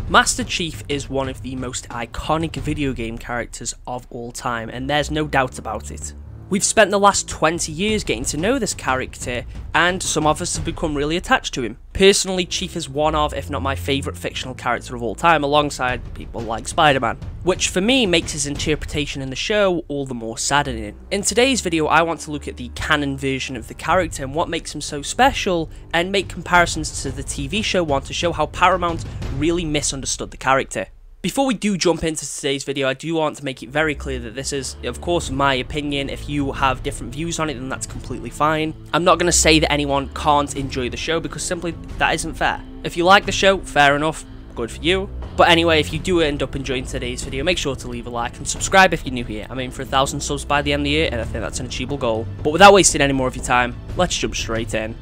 Master Chief is one of the most iconic video game characters of all time, and there's no doubt about it. We've spent the last 20 years getting to know this character, and some of us have become really attached to him. Personally, Chief is one of, if not my favourite fictional character of all time, alongside people like Spider-Man, which for me makes his interpretation in the show all the more saddening. In today's video, I want to look at the canon version of the character and what makes him so special, and make comparisons to the TV show one to show how Paramount really misunderstood the character. Before we do jump into today's video, I do want to make it very clear that this is, of course, my opinion. If you have different views on it, then that's completely fine. I'm not going to say that anyone can't enjoy the show, because simply that isn't fair. If you like the show, fair enough, good for you. But anyway, if you do end up enjoying today's video, make sure to leave a like and subscribe if you're new here. I'm aiming for 1,000 subs by the end of the year, and I think that's an achievable goal. But without wasting any more of your time, let's jump straight in.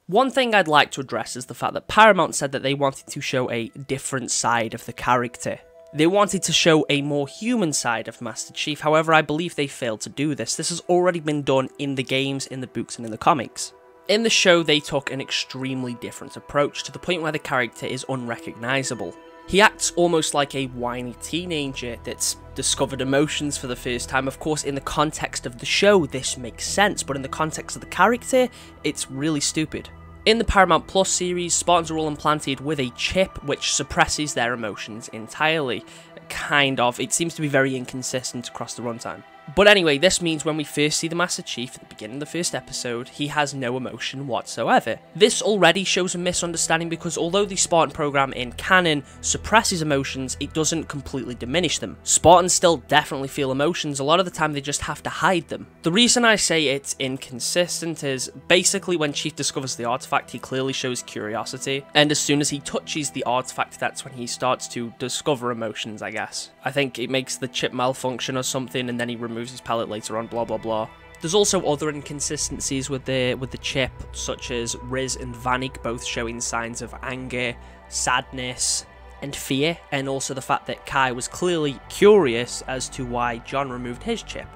One thing I'd like to address is the fact that Paramount said that they wanted to show a different side of the character. They wanted to show a more human side of Master Chief, however I believe they failed to do this. This has already been done in the games, in the books, and in the comics. In the show, they took an extremely different approach, to the point where the character is unrecognisable. He acts almost like a whiny teenager that's discovered emotions for the first time. Of course, in the context of the show, this makes sense, but in the context of the character, it's really stupid. In the Paramount Plus series, Spartans are all implanted with a chip which suppresses their emotions entirely. Kind of. It seems to be very inconsistent across the runtime. But anyway, this means when we first see the Master Chief at the beginning of the first episode, he has no emotion whatsoever. This already shows a misunderstanding, because although the Spartan program in canon suppresses emotions, it doesn't completely diminish them. Spartans still definitely feel emotions. A lot of the time they just have to hide them. The reason I say it's inconsistent is basically when Chief discovers the artifact, he clearly shows curiosity, and as soon as he touches the artifact, that's when he starts to discover emotions, I guess. I think it makes the chip malfunction or something, and then he removes his palette later on, blah blah blah. There's also other inconsistencies with the chip, such as Riz and Vanek both showing signs of anger, sadness, and fear, and also the fact that Kai was clearly curious as to why John removed his chip,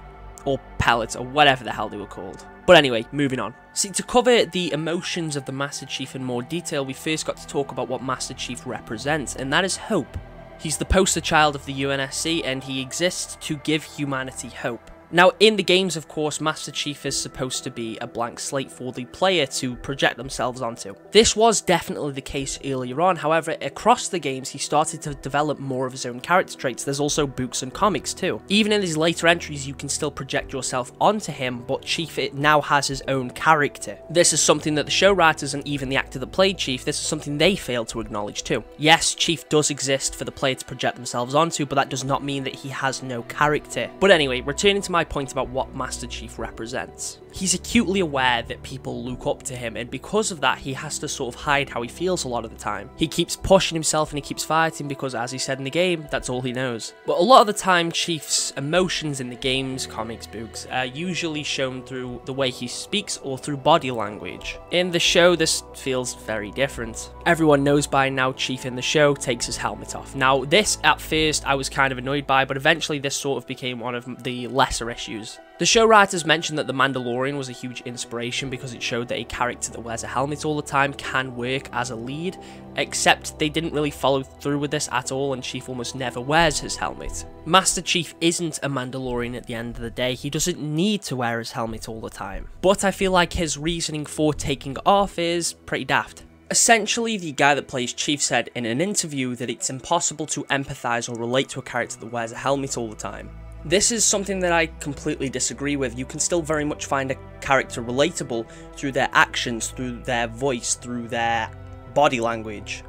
or pellets, or whatever the hell they were called. But anyway, moving on. See, to cover the emotions of the Master Chief in more detail, we first got to talk about what Master Chief represents, and that is hope. He's the poster child of the UNSC, and he exists to give humanity hope. Now, in the games, of course, Master Chief is supposed to be a blank slate for the player to project themselves onto. This was definitely the case earlier on, however, across the games, he started to develop more of his own character traits. There's also books and comics too. Even in his later entries, you can still project yourself onto him, but Chief now has his own character. This is something that the show writers and even the actor that played Chief, this is something they failed to acknowledge too. Yes, Chief does exist for the player to project themselves onto, but that does not mean that he has no character. But anyway, returning to my point about what Master Chief represents. He's acutely aware that people look up to him, and because of that, he has to sort of hide how he feels a lot of the time. He keeps pushing himself and he keeps fighting because, as he said in the game, that's all he knows. But a lot of the time, Chief's emotions in the games, comics, books, are usually shown through the way he speaks or through body language. In the show, this feels very different. Everyone knows by now Chief in the show takes his helmet off. Now, this, at first, I was kind of annoyed by, but eventually this sort of became one of the lesser issues. The show writers mentioned that The Mandalorian was a huge inspiration because it showed that a character that wears a helmet all the time can work as a lead, except they didn't really follow through with this at all, and Chief almost never wears his helmet. Master Chief isn't a Mandalorian at the end of the day. He doesn't need to wear his helmet all the time. But I feel like his reasoning for taking it off is pretty daft. Essentially, the guy that plays Chief said in an interview that it's impossible to empathise or relate to a character that wears a helmet all the time. This is something that I completely disagree with. You can still very much find a character relatable through their actions, through their voice, through their body language.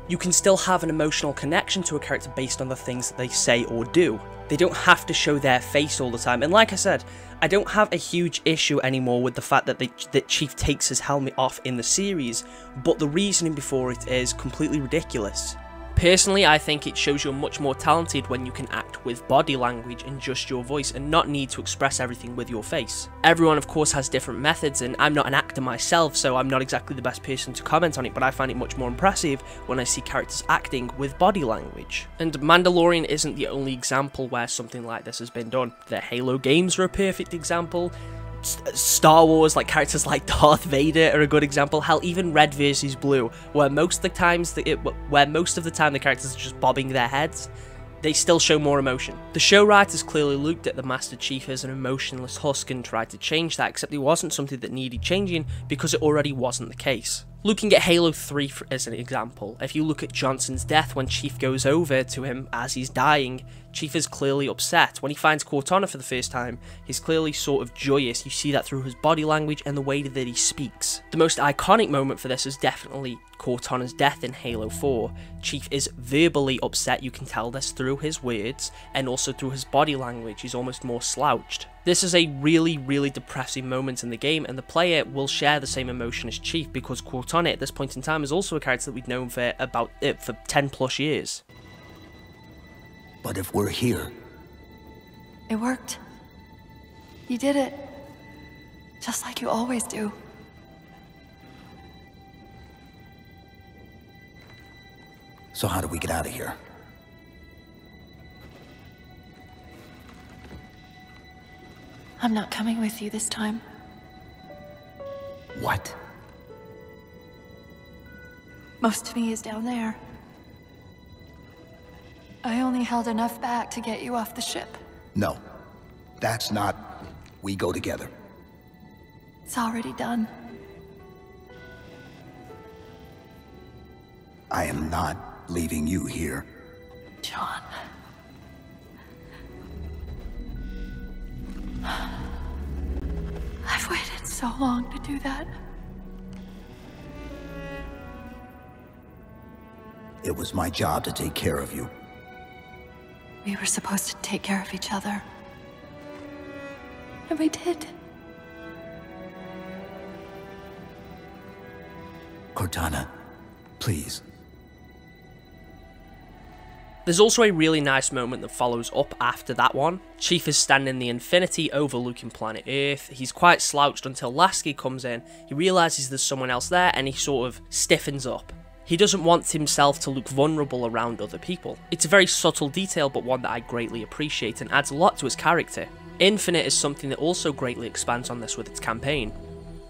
You can still have an emotional connection to a character based on the things that they say or do. They don't have to show their face all the time. And like I said, I don't have a huge issue anymore with the fact that Chief takes his helmet off in the series, but the reasoning before it is completely ridiculous. Personally, I think it shows you're much more talented when you can act with body language and just your voice and not need to express everything with your face. Everyone, of course, has different methods, and I'm not an actor myself, so I'm not exactly the best person to comment on it, but I find it much more impressive when I see characters acting with body language. And Mandalorian isn't the only example where something like this has been done. The Halo games are a perfect example. Star Wars, like characters like Darth Vader are a good example. Hell, even Red vs. Blue, where most of the time the characters are just bobbing their heads, they still show more emotion. The show writers clearly looked at the Master Chief as an emotionless husk and tried to change that, except it wasn't something that needed changing because it already wasn't the case. Looking at Halo 3 as an example, if you look at Johnson's death when Chief goes over to him as he's dying, Chief is clearly upset. When he finds Cortana for the first time, he's clearly sort of joyous. You see that through his body language and the way that he speaks. The most iconic moment for this is definitely Cortana's death in Halo 4. Chief is verbally upset, you can tell this through his words, and also through his body language. He's almost more slouched. This is a really depressing moment in the game, and the player will share the same emotion as Chief because Cortana at this point in time is also a character that we've known for for 10 plus years. But if we're here... It worked. You did it. Just like you always do. So how do we get out of here? I'm not coming with you this time. What? Most of me is down there. I only held enough back to get you off the ship. No. That's not... We go together. It's already done. I am not leaving you here. John. I've waited so long to do that. It was my job to take care of you. We were supposed to take care of each other. And we did. Cortana, please. There's also a really nice moment that follows up after that one. Chief is standing in the Infinity overlooking planet Earth. He's quite slouched until Lasky comes in. He realises there's someone else there and he sort of stiffens up. He doesn't want himself to look vulnerable around other people. It's a very subtle detail, but one that I greatly appreciate and adds a lot to his character. Infinite is something that also greatly expands on this with its campaign.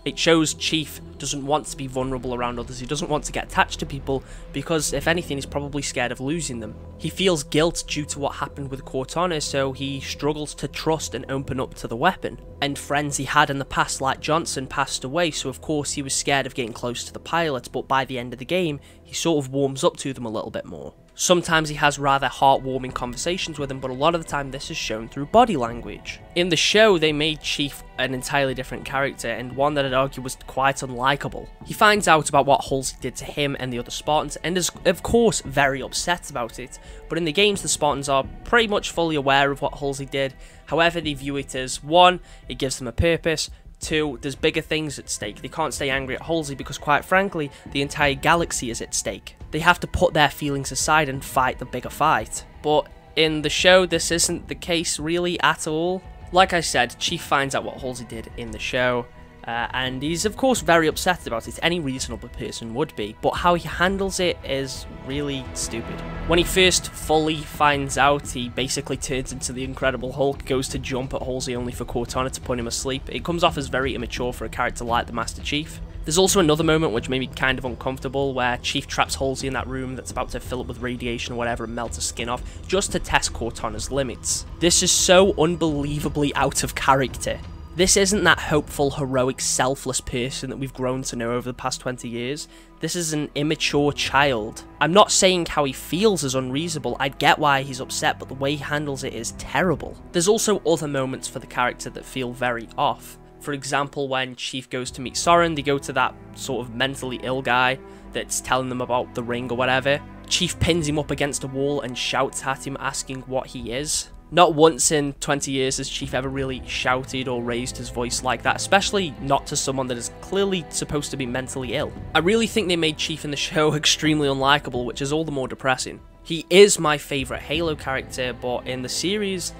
It shows Chief doesn't want to be vulnerable around others, he doesn't want to get attached to people because if anything he's probably scared of losing them. He feels guilt due to what happened with Cortana, so he struggles to trust and open up to the weapon. And friends he had in the past like Johnson passed away, so of course he was scared of getting close to the pilot, but by the end of the game he sort of warms up to them a little bit more. Sometimes he has rather heartwarming conversations with them, but a lot of the time this is shown through body language. In the show, they made Chief an entirely different character, and one that I'd argue was quite unlikable. He finds out about what Halsey did to him and the other Spartans, and is of course very upset about it, but in the games the Spartans are pretty much fully aware of what Halsey did. However, they view it as, 1, it gives them a purpose, 2, there's bigger things at stake. They can't stay angry at Halsey because quite frankly, the entire galaxy is at stake. They have to put their feelings aside and fight the bigger fight. But in the show, this isn't the case really at all. Like I said, Chief finds out what Halsey did in the show, and he's of course very upset about it. Any reasonable person would be, but how he handles it is really stupid. When he first fully finds out, he basically turns into the Incredible Hulk, goes to jump at Halsey only for Cortana to put him asleep. It comes off as very immature for a character like the Master Chief. There's also another moment which made me kind of uncomfortable, where Chief traps Halsey in that room that's about to fill up with radiation or whatever and melt her skin off, just to test Cortana's limits. This is so unbelievably out of character. This isn't that hopeful, heroic, selfless person that we've grown to know over the past 20 years. This is an immature child. I'm not saying how he feels is unreasonable, I get why he's upset, but the way he handles it is terrible. There's also other moments for the character that feel very off. For example, when Chief goes to meet Soren, they go to that sort of mentally ill guy that's telling them about the ring or whatever. Chief pins him up against a wall and shouts at him, asking what he is. Not once in 20 years has Chief ever really shouted or raised his voice like that, especially not to someone that is clearly supposed to be mentally ill. I really think they made Chief in the show extremely unlikable, which is all the more depressing. He is my favourite Halo character, but in the series,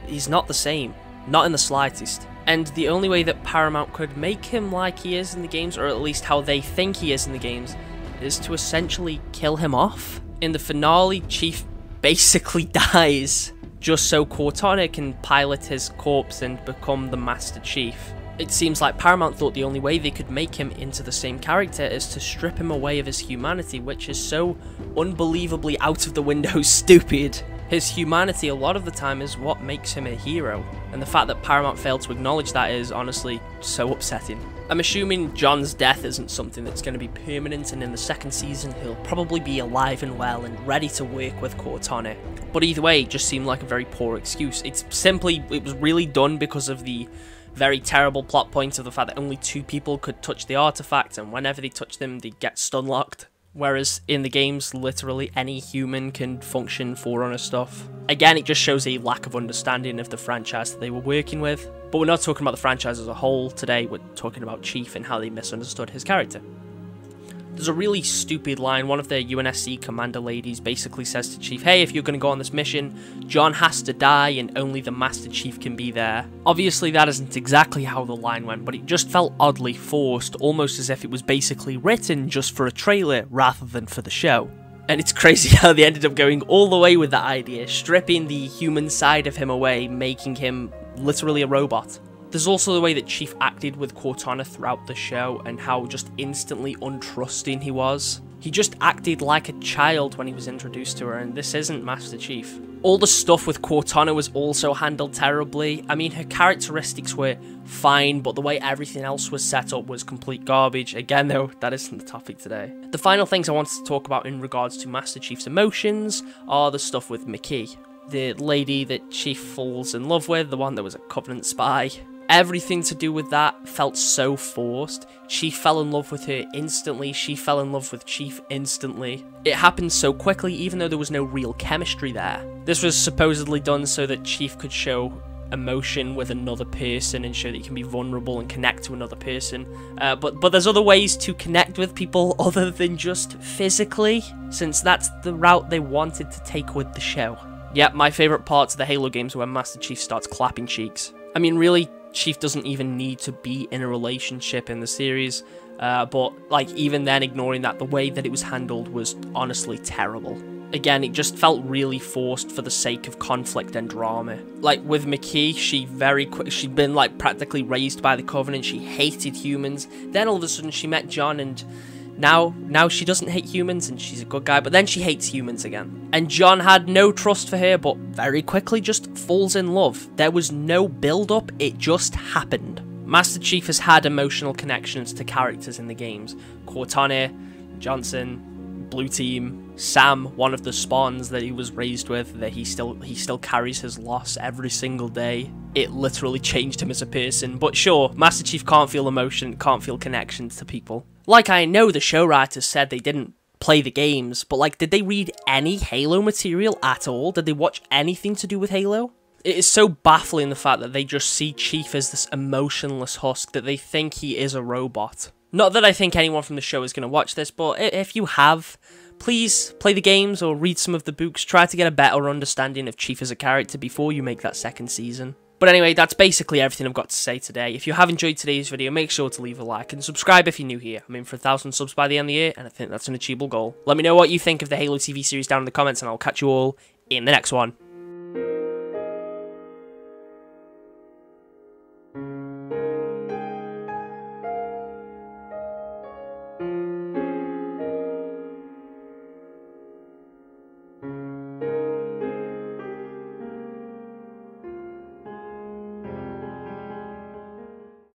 he's not the same. Not in the slightest. And the only way that Paramount could make him like he is in the games, or at least how they think he is in the games, is to essentially kill him off. In the finale, Chief basically dies, just so Cortana can pilot his corpse and become the Master Chief. It seems like Paramount thought the only way they could make him into the same character is to strip him away of his humanity, which is so unbelievably out of the window stupid. His humanity a lot of the time is what makes him a hero, and the fact that Paramount failed to acknowledge that is honestly so upsetting. I'm assuming John's death isn't something that's going to be permanent, and in the second season he'll probably be alive and well and ready to work with Cortana. But either way, it just seemed like a very poor excuse. It was really done because of the very terrible plot point of the fact that only 2 people could touch the artifact, and whenever they touch them they get stun locked. Whereas in the games, literally any human can function Forerunner stuff. Again, it just shows a lack of understanding of the franchise that they were working with. But we're not talking about the franchise as a whole today, we're talking about Chief and how they misunderstood his character. There's a really stupid line. One of the UNSC commander ladies basically says to Chief, hey, if you're going to go on this mission, John has to die and only the Master Chief can be there. Obviously that isn't exactly how the line went, but it just felt oddly forced, almost as if it was basically written just for a trailer rather than for the show. And it's crazy how they ended up going all the way with that idea, stripping the human side of him away, making him literally a robot. There's also the way that Chief acted with Cortana throughout the show and how just instantly untrusting he was. He just acted like a child when he was introduced to her, and this isn't Master Chief. All the stuff with Cortana was also handled terribly. I mean, her characteristics were fine, but the way everything else was set up was complete garbage. Again, though, that isn't the topic today. The final things I wanted to talk about in regards to Master Chief's emotions are the stuff with McKee, the lady that Chief falls in love with, the one that was a Covenant spy. Everything to do with that felt so forced. Chief fell in love with her instantly, she fell in love with Chief instantly. It happened so quickly even though there was no real chemistry there. This was supposedly done so that Chief could show emotion with another person and show that he can be vulnerable and connect to another person. But there's other ways to connect with people other than just physically, since that's the route they wanted to take with the show. Yep, my favourite parts of the Halo games are when Master Chief starts clapping cheeks. I mean, really, Chief doesn't even need to be in a relationship in the series, but like even then, ignoring that, the way that it was handled was honestly terrible. Again, it just felt really forced for the sake of conflict and drama. Like with McKee, she'd been like practically raised by the Covenant, she hated humans, then all of a sudden she met John and now she doesn't hate humans and she's a good guy, but then she hates humans again. And John had no trust for her, but very quickly just falls in love. There was no build-up, it just happened. Master Chief has had emotional connections to characters in the games. Cortana, Johnson, Blue Team, Sam, one of the spawns that he was raised with, that he still carries his loss every single day. It literally changed him as a person. But sure, Master Chief can't feel emotion, can't feel connections to people. Like, I know the show writers said they didn't play the games, but like, did they read any Halo material at all? Did they watch anything to do with Halo? It is so baffling, the fact that they just see Chief as this emotionless husk, that they think he is a robot. Not that I think anyone from the show is going to watch this, but if you have, please play the games or read some of the books. Try to get a better understanding of Chief as a character before you make that second season. But anyway, that's basically everything I've got to say today. If you have enjoyed today's video, make sure to leave a like and subscribe if you're new here. I'm in for 1,000 subs by the end of the year, and I think that's an achievable goal. Let me know what you think of the Halo TV series down in the comments, and I'll catch you all in the next one.